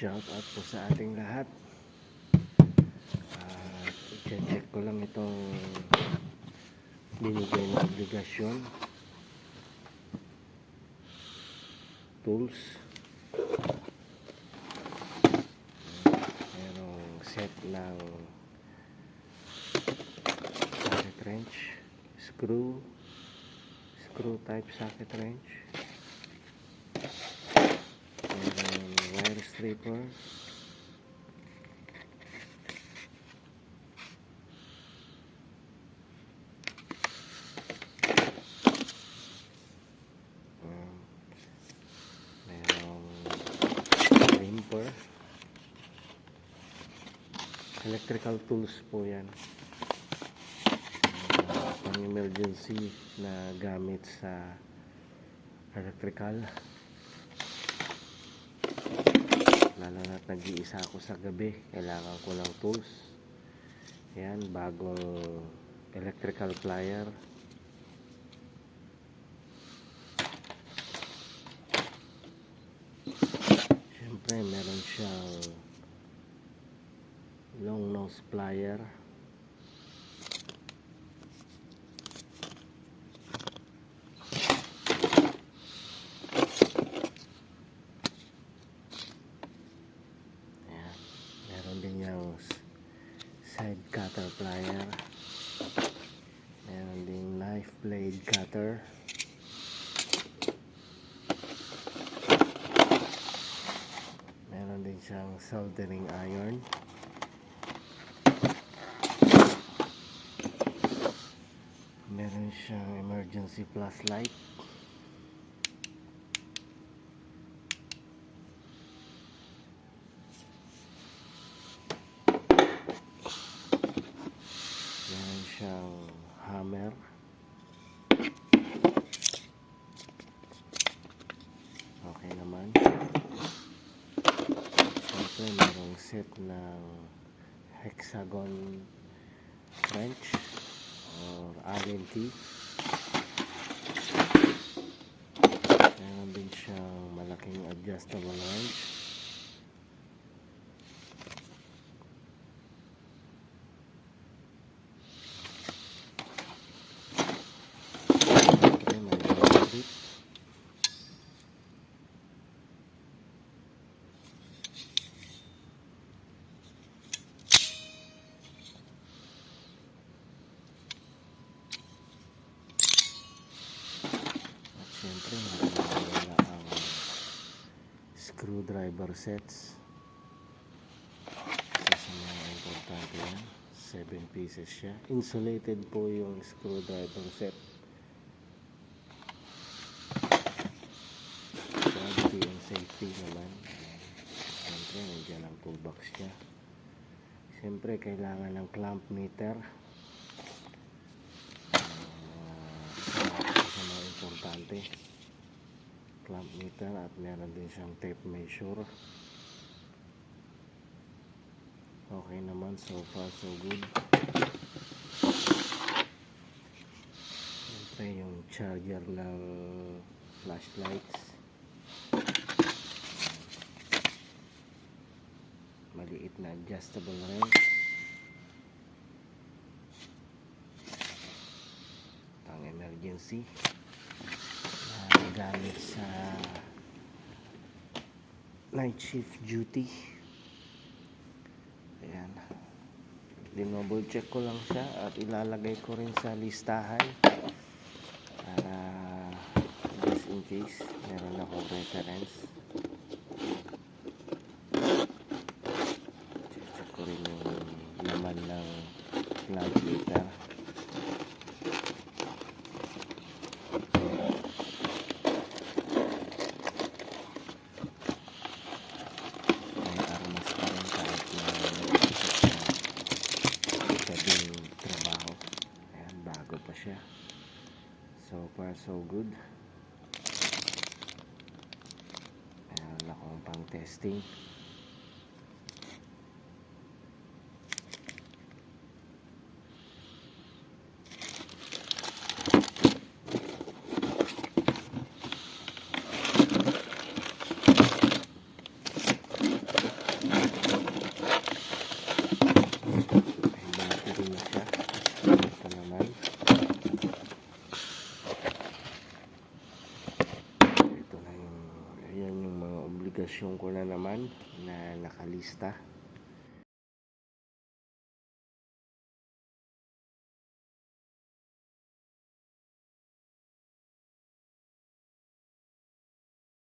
Shout out po sa ating lahat. I-check ko lang itong binigay na obligasyon. Tools. Merong set ng socket wrench, screw type socket wrench, merong wire stripper, merong crimper. Electrical tools po yan, pang emergency na gamit sa electrical, lalo na't nag-iisa ako sa gabi, kailangan ko ng tools. Yan, bagong electrical plier, syempre meron siyang long nose plier, ayan, meron din yung side cutter plier, meron din knife blade cutter, meron din siyang soldering iron, meron siyang emergency flashlight, meron siyang hammer, okay naman. Siyempre merong set ng hexagon wrench or RNT, meron din siyang malaking adjustable wrench, okay, may ball grip, at syempre wala ang screwdriver sets. Isa sa mga importante yan, 7 pieces siya, insulated po yung screwdriver set. Quality and safety naman. Siyempre nandiyan ang toolbox niya. Siyempre kailangan ng clamp meter, isa sa mga importante, clamp meter, at meron din siyang tape measure. Okay naman, so far so good. Siyempre yung charger ng flashlights, maliit na adjustable wrench, pang emergency na gamit sa night shift duty. Ayan, dinouble check ko lang siya at ilalagay ko rin sa listahan para just in case meron akong reference. Check ko rin yung laman ng clamp meter. May armas pa rin kahit na sabing trabaho. Ayan, bago pa siya. So far so good. Meron akong pang testing. Ito na yung, ayan yung mga obligasyon ko na naman na nakalista.